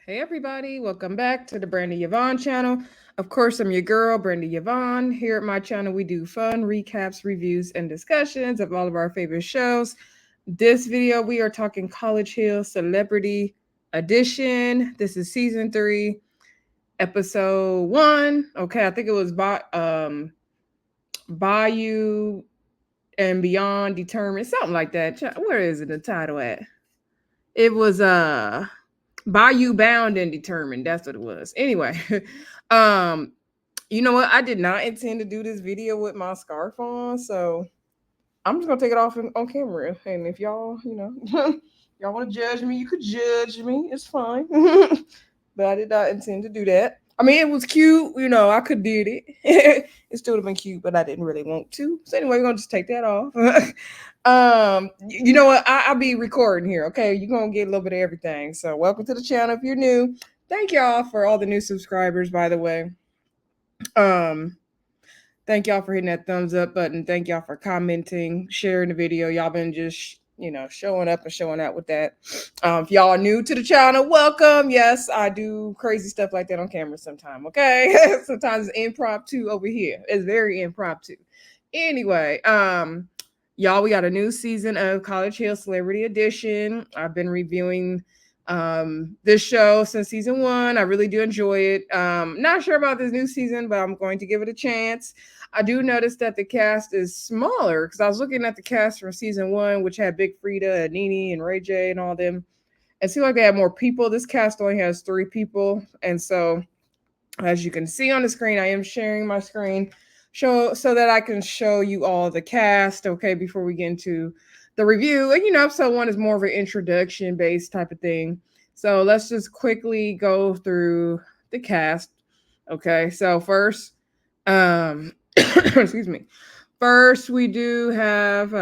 Hey everybody, welcome back to the Brandy Yvonne channel. Of course, I'm your girl, Brandy Yvonne. Here at my channel, we do fun recaps, reviews, and discussions of all of our favorite shows. This video, we are talking College Hill Celebrity Edition. This is season 3, episode 1. Okay, I think it was Bayou and Beyond Determined, something like that. Where is it, the title at? It was Bayou Bound and Determined. That's what it was. Anyway, um, you know what? I did not intend to do this video with my scarf on, so I'm just gonna take it off on camera. And if y'all, y'all want to judge me, you could judge me. It's fine. But I did not intend to do that. I mean, it was cute. I could did it. It still would have been cute, but I didn't really want to. So anyway, we're gonna just take that off. You know what? I'll be recording here. Okay, you're gonna get a little bit of everything. So welcome to the channel if you're new. Thank y'all for all the new subscribers, by the way. Um, Thank y'all for hitting that thumbs up button. Thank y'all for commenting, sharing the video. Y'all been just showing up and showing out with that. If y'all are new to the channel, welcome. Yes, I do crazy stuff like that on camera sometimes. Okay, sometimes it's impromptu over here. It's very impromptu. Anyway, y'all, we got a new season of College Hill Celebrity Edition. I've been reviewing this show since season 1. I really do enjoy it. Not sure about this new season, but I'm going to give it a chance. I do notice that the cast is smaller because I was looking at the cast from season 1, which had Big Frida and Nene and Ray J and all them. It seemed like they had more people. This cast only has 3 people, and so as you can see on the screen, I am sharing my screen so that I can show you all the cast. Okay, before we get into the review, and episode 1 is more of an introduction based type of thing. So let's just quickly go through the cast. Okay, so first, excuse me. First, we do have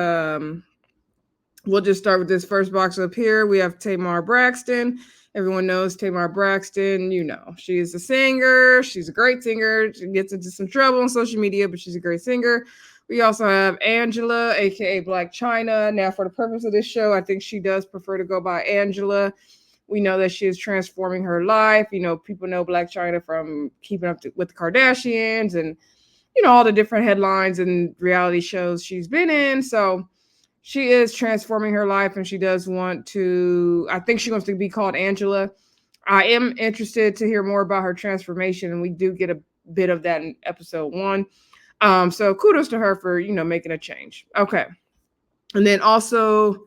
we'll just start with this first box up here. We have Tamar Braxton. Everyone knows Tamar Braxton. She's a singer. She's a great singer. She gets into some trouble on social media, but she's a great singer. We also have Angela, aka Black China. Now, for the purpose of this show, I think she does prefer to go by Angela. We know that she is transforming her life. People know Black China from Keeping Up with the Kardashians and, all the different headlines and reality shows she's been in. So she is transforming her life, and she does want to, I think she wants to be called Angela. I am interested to hear more about her transformation, and we do get a bit of that in episode 1. So kudos to her for, making a change. Okay. And then also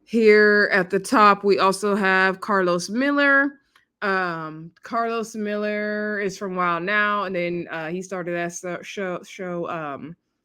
here at the top, we also have Carlos Miller. Carlos Miller is from Wild Now, and then he started that show.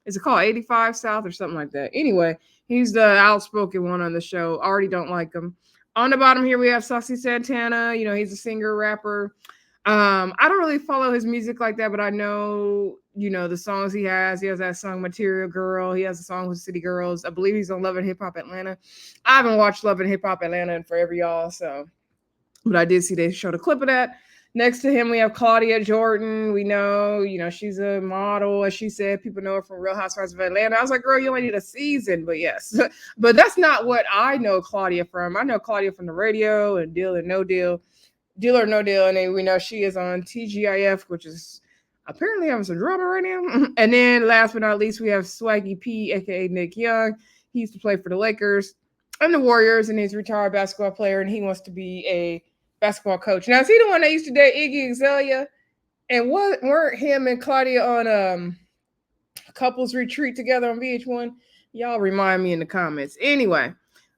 Is it called 85 South or something like that? Anyway, he's the outspoken one on the show. Already don't like him. On the bottom here, we have Saucy Santana. He's a singer, rapper. I don't really follow his music like that, but I know, the songs he has. He has that song Material Girl. He has a song with City Girls. I believe he's on Love and Hip Hop Atlanta. I haven't watched Love and Hip Hop Atlanta in forever, y'all. So, but I did see they showed a clip of that. Next to him, we have Claudia Jordan. We know, she's a model, as she said. People know her from Real Housewives of Atlanta. I was like, girl, you only need a season, but yes. But that's not what I know Claudia from. I know Claudia from the radio and Deal or No Deal. Deal or No Deal. And then we know she is on TGIF, which is apparently having some drama right now. And then last but not least, we have Swaggy P, aka Nick Young. He used to play for the Lakers and the Warriors, and he's a retired basketball player, and he wants to be a basketball coach. Now, is he the one that used to date Iggy Azalea? And weren't him and Claudia on couples retreat together on VH1? Y'all remind me in the comments. Anyway,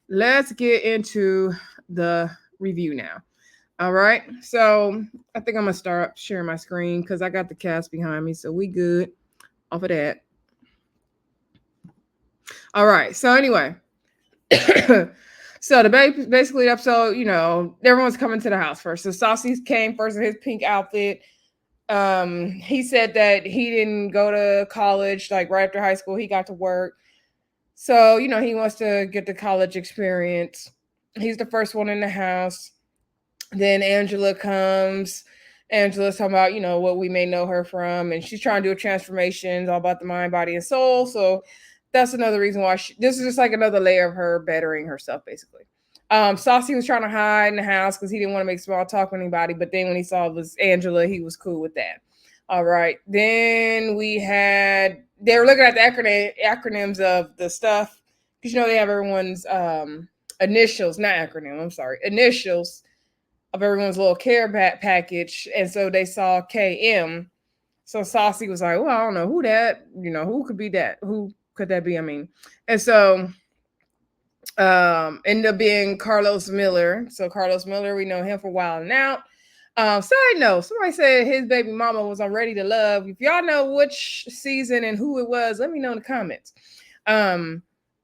let's get into the review now. All right, so I think I'm gonna start sharing my screen because I got the cast behind me, so we good off of that. All right, so anyway, so basically the episode, everyone's coming to the house first. So Saucy came first in his pink outfit. He said that he didn't go to college, like right after high school, he got to work. So, he wants to get the college experience. He's the first one in the house. Then Angela comes. Angela's talking about, what we may know her from, and she's trying to do a transformation, all about the mind, body, and soul. So that's another reason why this is just like another layer of her bettering herself, basically. Saucy was trying to hide in the house because he didn't want to make small talk with anybody. But then when he saw it was Angela, he was cool with that. All right. Then they were looking at the acronyms of the stuff because they have everyone's initials, not acronym. I'm sorry, initials of everyone's little care package, and so they saw KM. So Saucy was like, "Well, I don't know who that. Who could be that? Who could that be? I mean," and so ended up being Carlos Miller. So Carlos Miller, we know him for Wild and Out. Side note, somebody said his baby mama was on Ready to Love. If y'all know which season and who it was, let me know in the comments.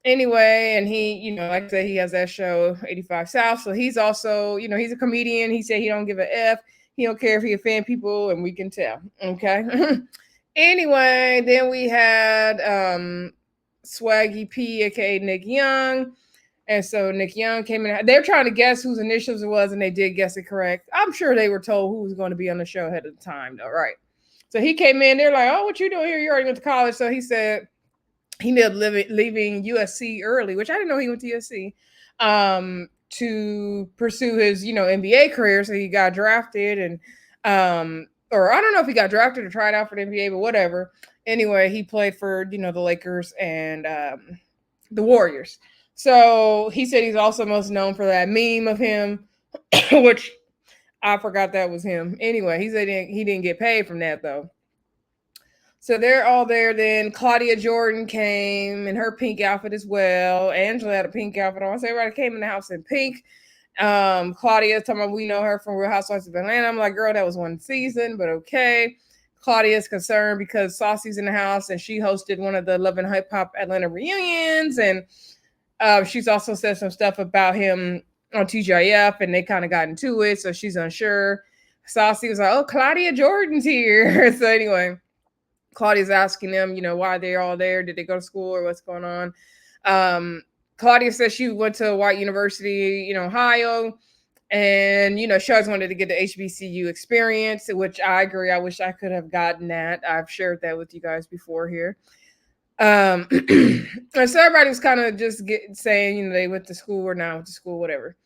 Anyway, and he, like I said, he has that show 85 South. So he's also, he's a comedian. He said he don't give a F. He don't care if he offend people, and we can tell. Okay. Anyway, then we had Swaggy P, aka Nick Young. And so Nick Young came in. They're trying to guess whose initials it was, and they did guess it correct. I'm sure they were told who was going to be on the show ahead of the time, though, right? So he came in. They're like, "Oh, what you doing here? You already went to college." So he said he ended up leaving USC early, which I didn't know he went to USC, to pursue his, NBA career. So he got drafted, and or I don't know if he got drafted or tried out for the NBA, but whatever. Anyway, he played for the Lakers and the Warriors. So he said he's also most known for that meme of him, which I forgot that was him. Anyway, he said he didn't get paid from that, though. So they're all there. Then Claudia Jordan came in her pink outfit as well. Angela had a pink outfit on. So everybody came in the house in pink. Claudia's talking about we know her from Real Housewives of Atlanta. I'm like, girl, that was one season, but okay. Claudia's concerned because Saucy's in the house and she hosted one of the Love and Hip Hop Atlanta reunions, and she's also said some stuff about him on TGIF, and they kind of got into it, so she's unsure. Saucy was like, "Oh, Claudia Jordan's here." So anyway, Claudia's asking them, why they're all there. Did they go to school or what's going on? Claudia says she went to a white university in Ohio, and she always wanted to get the HBCU experience, which I agree. I wish I could have gotten that. I've shared that with you guys before here. And so everybody was kind of just saying, they went to school or not went to school, whatever.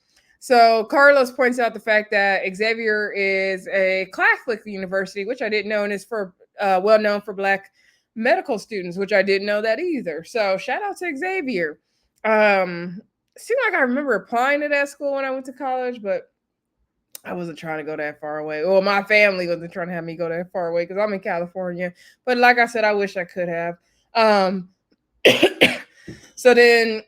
So Carlos points out the fact that Xavier is a Catholic university, which I didn't know, and is for well known for Black medical students, which I didn't know that either. So shout out to Xavier. Seemed like I remember applying to that school when I went to college, but I wasn't trying to go that far away. Well, my family wasn't trying to have me go that far away because I'm in California. But like I said, I wish I could have. So then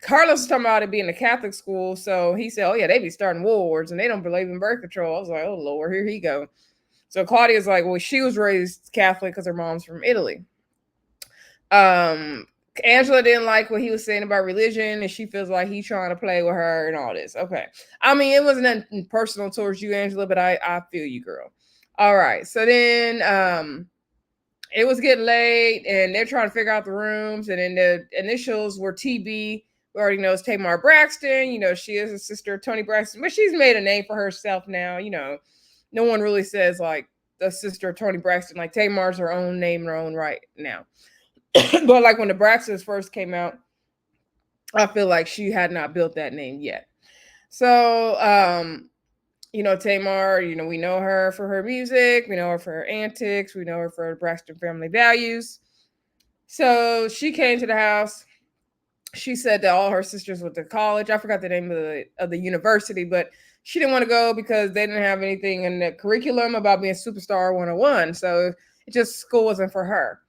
Carlos was talking about it being a Catholic school. So he said, "Oh yeah, they be starting wars and they don't believe in birth control." I was like, "Oh Lord, here he go." So Claudia's like, "Well, she was raised Catholic because her mom's from Italy." Angela didn't like what he was saying about religion, and she feels like he's trying to play with her and all this. Okay. I mean, it wasn't nothing personal towards you, Angela, but I feel you, girl. All right. So then it was getting late, and they're trying to figure out the rooms, and then the initials were TB. We already know it's Tamar Braxton. She is a sister of Toni Braxton, but she's made a name for herself now. No one really says like the sister of Toni Braxton. Like Tamar's her own name in her own right now. But like when the Braxtons first came out, I feel like she had not built that name yet. So, Tamar, we know her for her music. We know her for her antics. We know her for her Braxton family values. So she came to the house. She said that all her sisters went to college. I forgot the name of the university, but she didn't want to go because they didn't have anything in the curriculum about being Superstar 101. So it just school wasn't for her.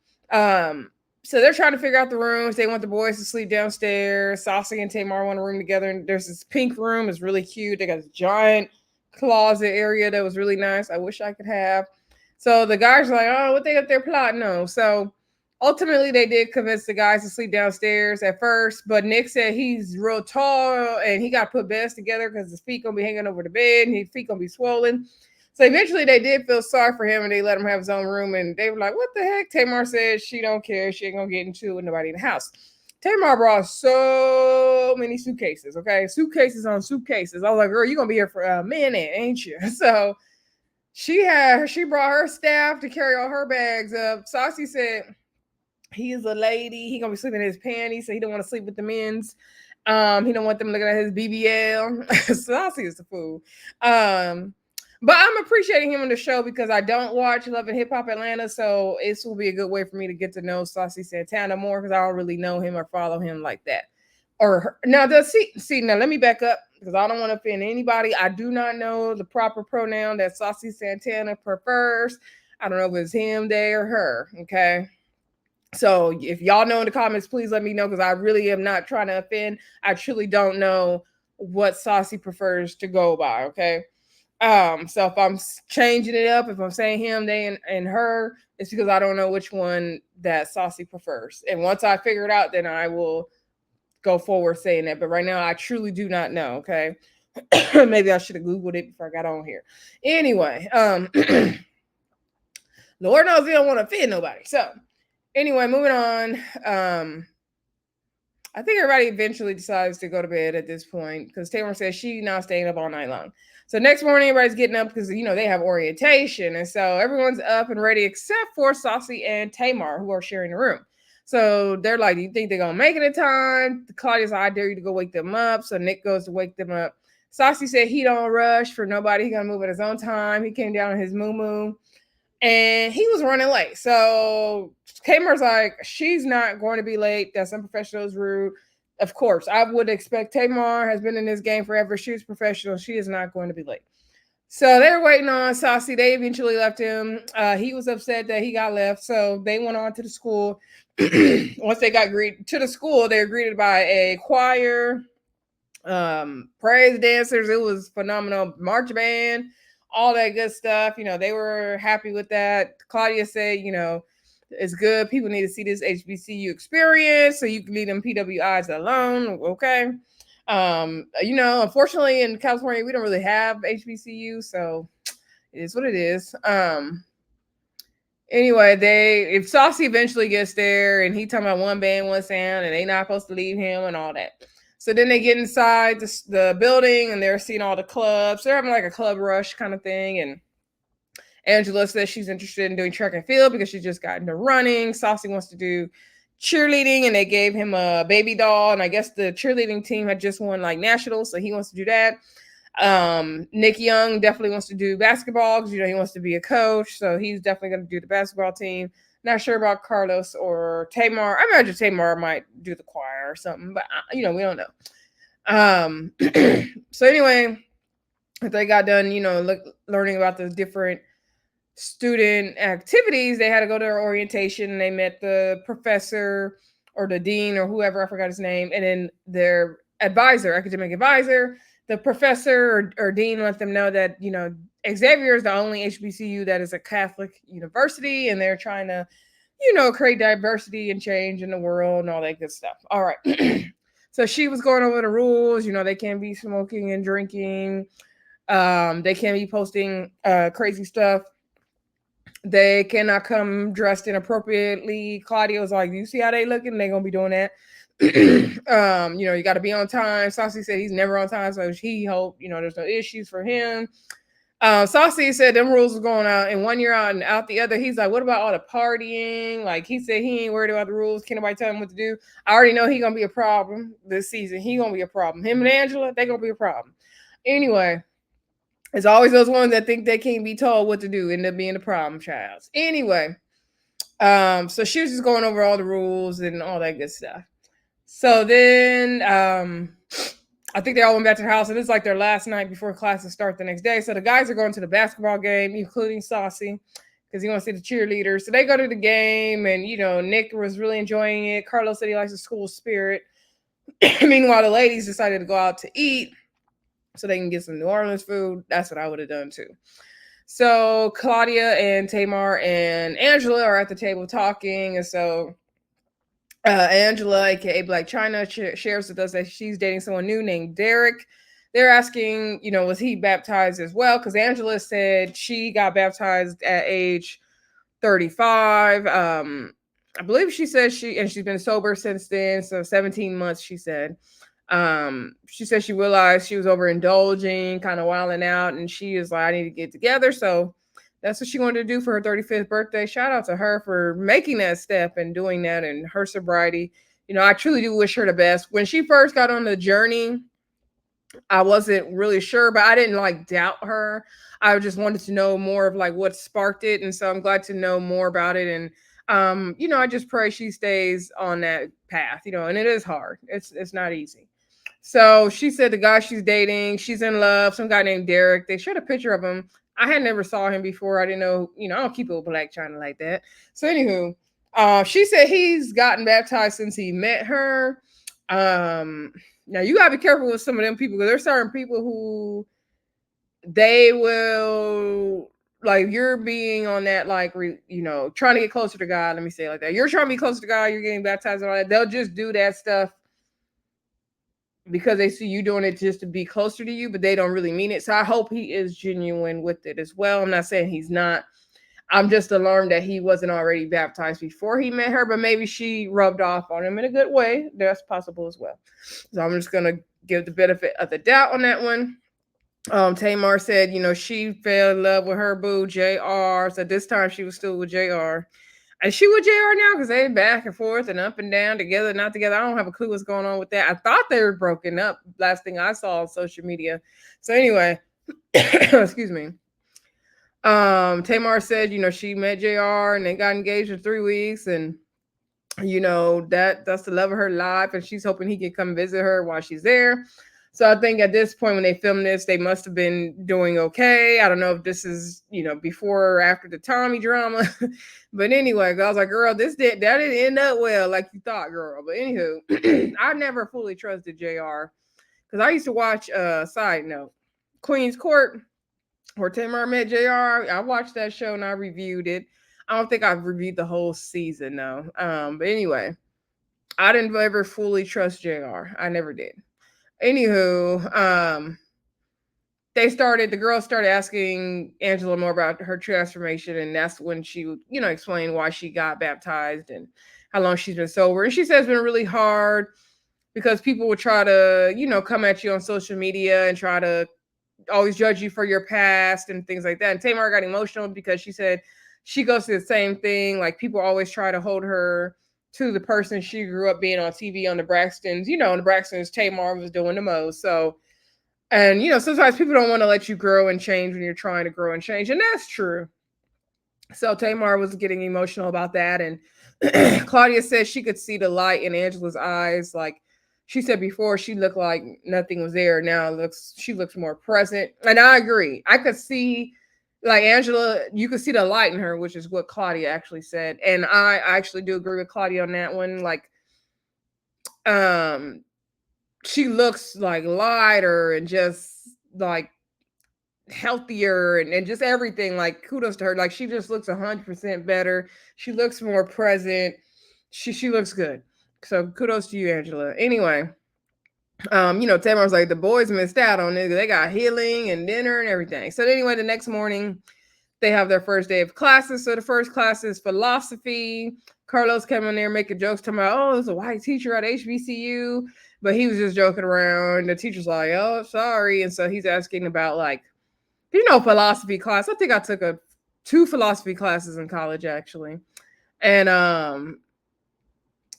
So they're trying to figure out the rooms. They want the boys to sleep downstairs. Saucy and Tamar want a room together. And there's this pink room. It's really cute. They got this giant closet area that was really nice. I wish I could have. So the guys are like, "Oh, what they up there plotting?" No. So ultimately, they did convince the guys to sleep downstairs at first. But Nick said he's real tall and he got to put beds together because his feet going to be hanging over the bed and his feet going to be swollen. So eventually they did feel sorry for him and they let him have his own room. And they were like, "What the heck?" Tamar said she don't care. She ain't going to get into it with nobody in the house. Tamar brought so many suitcases, okay? Suitcases on suitcases. I was like, "Girl, you're going to be here for a minute, ain't you?" So she brought her staff to carry all her bags up. Saucy said he is a lady. He going to be sleeping in his panties, so he don't want to sleep with the men's. He don't want them looking at his BBL. Saucy is the fool. But I'm appreciating him on the show because I don't watch Love and Hip Hop Atlanta, so this will be a good way for me to get to know Saucy Santana more because I don't really know him or follow him like that. Or her. Now, now let me back up because I don't want to offend anybody. I do not know the proper pronoun that Saucy Santana prefers. I don't know if it's him, they, or her. Okay. So if y'all know in the comments, please let me know because I really am not trying to offend. I truly don't know what Saucy prefers to go by. Okay. So if I'm changing it up, if I'm saying him, they, and her, it's because I don't know which one that Saucy prefers. And once I figure it out, then I will go forward saying that. But right now, I truly do not know. Okay. Maybe I should have Googled it before I got on here. Anyway, Lord knows we don't want to offend nobody. So anyway, moving on. I think everybody eventually decides to go to bed at this point because Taylor says she's not staying up all night long. So next morning, everybody's getting up because they have orientation, and so everyone's up and ready except for Saucy and Tamar, who are sharing the room. So they're like, "Do you think they're gonna make it in time?" Claudia's like, "I dare you to go wake them up." So Nick goes to wake them up. Saucy said he don't rush for nobody. He gonna move at his own time. He came down on his moo and he was running late. So Tamar's like, she's not going to be late. That's unprofessional, is rude. Of course, I would expect. Tamar has been in this game forever. She's professional. She is not going to be late. So they were waiting on Saucy. They eventually left him. He was upset that he got left. So they went on to the school. Once they got greeted to the school, they were greeted by a choir, praise dancers. It was phenomenal. March band, all that good stuff. They were happy with that. Claudia said, it's good. People need to see this HBCU experience, so you can leave them PWIs alone. Okay. Unfortunately in California, we don't really have HBCU, so it is what it is. Anyway, if Saucy eventually gets there and he talking about one band, one sound, and they not supposed to leave him and all that. So then they get inside the building and they're seeing all the clubs. They're having like a club rush kind of thing. And Angela says she's interested in doing track and field because she just got into running. Saucy wants to do cheerleading, and they gave him a baby doll. And I guess the cheerleading team had just won like nationals, so he wants to do that. Nick Young definitely wants to do basketball because he wants to be a coach, so he's definitely going to do the basketball team. Not sure about Carlos or Tamar. I imagine Tamar might do the choir or something, but we don't know. So anyway, if they got done, learning about the different student activities, they had to go to their orientation, and they met the professor or the dean or whoever, I forgot his name, and then their academic advisor. The professor or dean let them know that Xavier is the only HBCU that is a Catholic university, and they're trying to create diversity and change in the world and all that good stuff. All right. So she was going over the rules. They can't be smoking and drinking. They can't be posting crazy stuff. They cannot come dressed inappropriately. Claudia was like, "You see how they looking? They're gonna be doing that." You got to be on time. Saucy said he's never on time, so he hope there's no issues for him. Saucy said them rules were going out, and one year out and out the other. He's like, "What about all the partying?" Like he said, he ain't worried about the rules. Can't nobody tell him what to do. I already know he gonna be a problem this season. He gonna be a problem. Him and Angela, they gonna be a problem. Anyway. It's always those ones that think they can't be told what to do, end up being the problem child. Anyway, so she was just going over all the rules and all that good stuff. So then I think they all went back to the house, and it's like their last night before classes start the next day. So the guys are going to the basketball game, including Saucy, because he wants to see the cheerleaders. So they go to the game, and Nick was really enjoying it. Carlos said he likes the school spirit. Meanwhile, the ladies decided to go out to eat so they can get some New Orleans food. That's what I would have done too. So Claudia and Tamar and Angela are at the table talking. And so Angela, aka Black China, shares with us that she's dating someone new named Derek. They're asking, was he baptized as well? Because Angela said she got baptized at age 35. I believe she said she's been sober since then. So 17 months, she said. She said she realized she was overindulging, kind of wilding out, and she is like, I need to get together. So that's what she wanted to do for her 35th birthday. Shout out to her for making that step and doing that, and her sobriety I truly do wish her the best. When she first got on the journey, I wasn't really sure, but I didn't like doubt her. I just wanted to know more of like what sparked it. And so I'm glad to know more about it. And I just pray she stays on that path, and it is hard. It's not easy. So she said the guy she's dating, she's in love, some guy named Derek. They showed a picture of him. I had never saw him before. I didn't know, I don't keep it with Black China like that. So anywho, she said he's gotten baptized since he met her. Um, Now you gotta be careful with some of them people because there's certain people who they will like you're being on that like trying to get closer to God. Let me say it like that. You're trying to be closer to God. You're getting baptized and all that. They'll just do that stuff because they see you doing it just to be closer to you, but they don't really mean it. So I hope he is genuine with it as well. I'm not saying he's not. I'm just alarmed that he wasn't already baptized before he met her, but maybe she rubbed off on him in a good way. That's possible as well. So I'm just gonna give the benefit of the doubt on that one. Tamar said, she fell in love with her boo JR. So this time she was still with JR. Is she with JR now? Because they back and forth and up and down, together, not together. I don't have a clue what's going on with that. I thought they were broken up. Last thing I saw on social media. So anyway, excuse me. Tamar said, she met JR and they got engaged in 3 weeks, and that's the love of her life, and she's hoping he can come visit her while she's there. So I think at this point when they filmed this, they must have been doing okay. I don't know if this is, before or after the Tommy drama. But anyway, I was like, girl, that didn't end up well like you thought, girl. But anywho, I never fully trusted JR because I used to watch side note, Queen's Court, where Tamar met JR. I watched that show and I reviewed it. I don't think I've reviewed the whole season though. But anyway, I didn't ever fully trust JR. I never did. Anywho, the girls started asking Angela more about her transformation, and that's when she, explained why she got baptized and how long she's been sober. And she says it's been really hard because people would try to, come at you on social media and try to always judge you for your past and things like that. And Tamar got emotional because she said she goes through the same thing. Like people always try to hold her to the person she grew up being on TV on the Braxtons. On the Braxtons, Tamar was doing the most. So, and sometimes people don't want to let you grow and change when you're trying to grow and change. And that's true. So Tamar was getting emotional about that. And Claudia said she could see the light in Angela's eyes. Like she said before, she looked like nothing was there. Now she looks more present. And I agree. I could see like Angela, you could see the light in her, which is what Claudia actually said. And I actually do agree with Claudia on that one. Like, she looks like lighter and just like healthier and just everything. Like kudos to her. Like she just looks 100% better. She looks more present. She looks good. So kudos to you, Angela. Anyway, Tamar was like, the boys missed out on it. They got healing and dinner and everything. So anyway, the next morning they have their first day of classes. So the first class is philosophy. Carlos came in there making jokes, talking about, oh, there's a white teacher at HBCU, but he was just joking around. The teacher's like, oh, sorry. And so he's asking about like, philosophy class. I think I took 2 philosophy classes in college actually.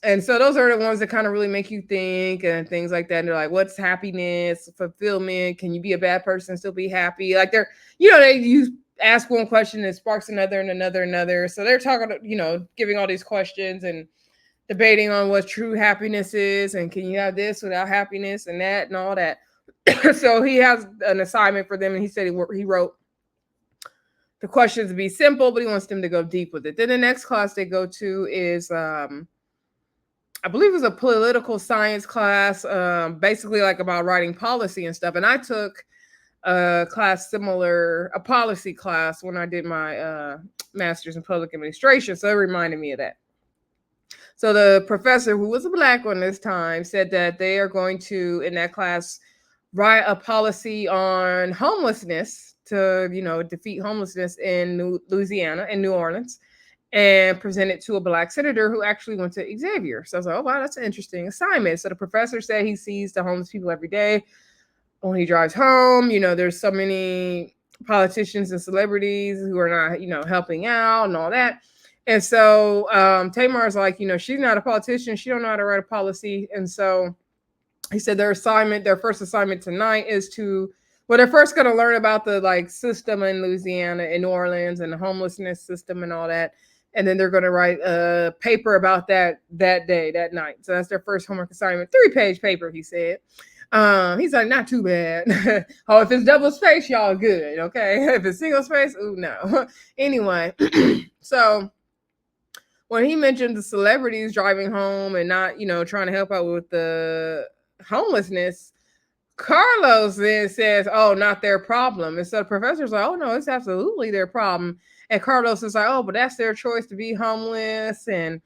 And so those are the ones that kind of really make you think and things like that. And they're like, what's happiness, fulfillment? Can you be a bad person and still be happy? Like you ask one question and sparks another and another and another. So they're talking, giving all these questions and debating on what true happiness is. And can you have this without happiness and that and all that? So he has an assignment for them. And he said he wrote the questions to be simple, but he wants them to go deep with it. Then the next class they go to is, I believe it was a political science class, basically like about writing policy and stuff. And I took a policy class when I did my master's in public administration. So it reminded me of that. So the professor, who was a Black one this time, said that they are going to, in that class, write a policy on homelessness to, defeat homelessness in Louisiana and New Orleans, and present it to a Black senator who actually went to Xavier. So I was like, oh, wow, that's an interesting assignment. So the professor said he sees the homeless people every day when he drives home. There's so many politicians and celebrities who are not, helping out and all that. And so Tamar's like, she's not a politician. She don't know how to write a policy. And so he said their first assignment tonight is they're first going to learn about the like system in Louisiana, in New Orleans, and the homelessness system and all that. And then they're going to write a paper about that night. So that's their first homework assignment, 3-page paper, he said. He's like, not too bad. Oh, if it's double space, y'all good. Okay. If it's single space, ooh, no. Anyway, so when he mentioned the celebrities driving home and not, trying to help out with the homelessness, Carlos then says, "Oh, not their problem." And so the professor's like, "Oh no, it's absolutely their problem." And Carlos is like, "Oh, but that's their choice to be homeless." And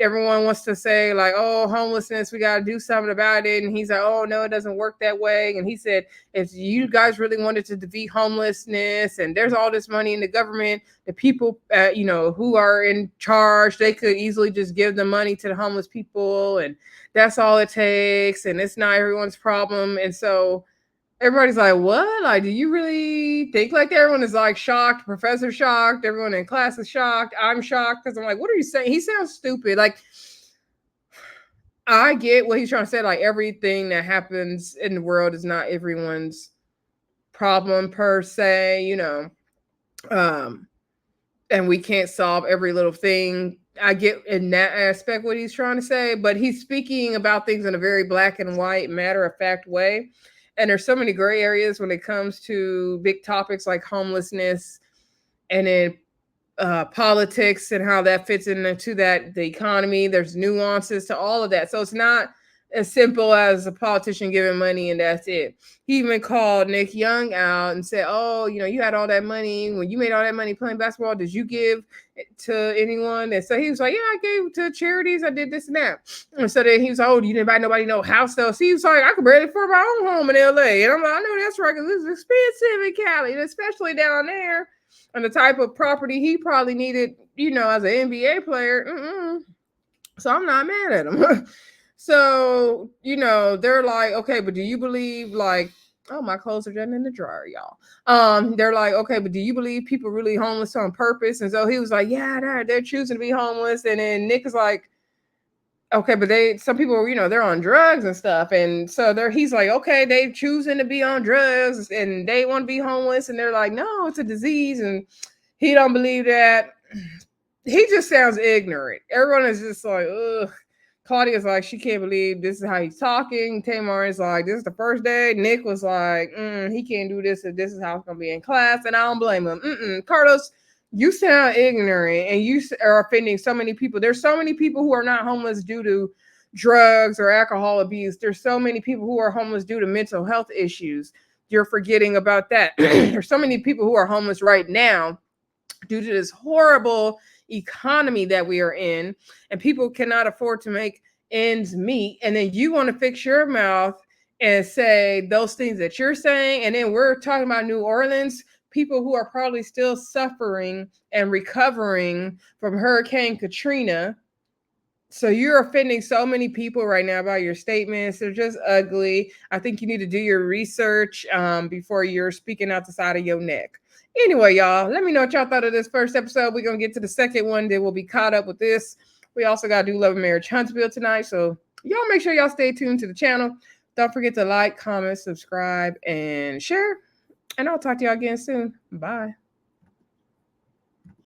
everyone wants to say like, "Oh, homelessness, we got to do something about it." And he's like, "Oh no, it doesn't work that way." And he said, "If you guys really wanted to defeat homelessness, and there's all this money in the government, the people, who are in charge, they could easily just give the money to the homeless people, and that's all it takes, and it's not everyone's problem." And so everybody's like, what? Like, do you really think like that? Everyone is like shocked. Professor shocked. Everyone in class is shocked. I'm shocked because I'm like, what are you saying? He sounds stupid. Like, I get what he's trying to say. Like, everything that happens in the world is not everyone's problem per se, and we can't solve every little thing. I get in that aspect what he's trying to say, but he's speaking about things in a very black and white, matter of fact way. And there's so many gray areas when it comes to big topics like homelessness and then politics and how that fits into the economy. There's nuances to all of that. So it's not as simple as a politician giving money and that's it. He even called Nick Young out and said, "Oh, you had all that money. When you made all that money playing basketball, did you give it to anyone?" And so he was like, "Yeah, I gave to charities. I did this and that." And so then he was like, "Oh, you didn't buy nobody no house though." So he was like, "I could barely afford my own home in LA." And I'm like, "I know that's right, because it's expensive in Cali, and especially down there. And the type of property he probably needed, as an NBA player." So I'm not mad at him. So, they're like, "Okay, but do you believe like," oh, my clothes are done in the dryer, y'all. They're like, "Okay, but do you believe people really homeless on purpose?" And so he was like, "Yeah, they're choosing to be homeless." And then Nick is like, "Okay, but some people, they're on drugs and stuff." And so he's like, "Okay, they choosing to be on drugs and they want to be homeless." And they're like, "No, it's a disease." And he don't believe that. He just sounds ignorant. Everyone is just like, ugh. Claudia's like, she can't believe this is how he's talking. Tamar is like, this is the first day. Nick was like, he can't do this if this is how it's going to be in class. And I don't blame him. Carlos, you sound ignorant and you are offending so many people. There's so many people who are not homeless due to drugs or alcohol abuse. There's so many people who are homeless due to mental health issues. You're forgetting about that. There's so many people who are homeless right now due to this horrible economy that we are in, and people cannot afford to make ends meet. And then you want to fix your mouth and say those things that you're saying. And then we're talking about New Orleans, people who are probably still suffering and recovering from Hurricane Katrina. So you're offending so many people right now by your statements. They're just ugly. I think you need to do your research before you're speaking out the side of your neck. Anyway, y'all, let me know what y'all thought of this first episode. We're going to get to the second one. Then we'll be caught up with this. We also got to do Love and Marriage Huntsville tonight. So y'all make sure y'all stay tuned to the channel. Don't forget to like, comment, subscribe, and share. And I'll talk to y'all again soon. Bye.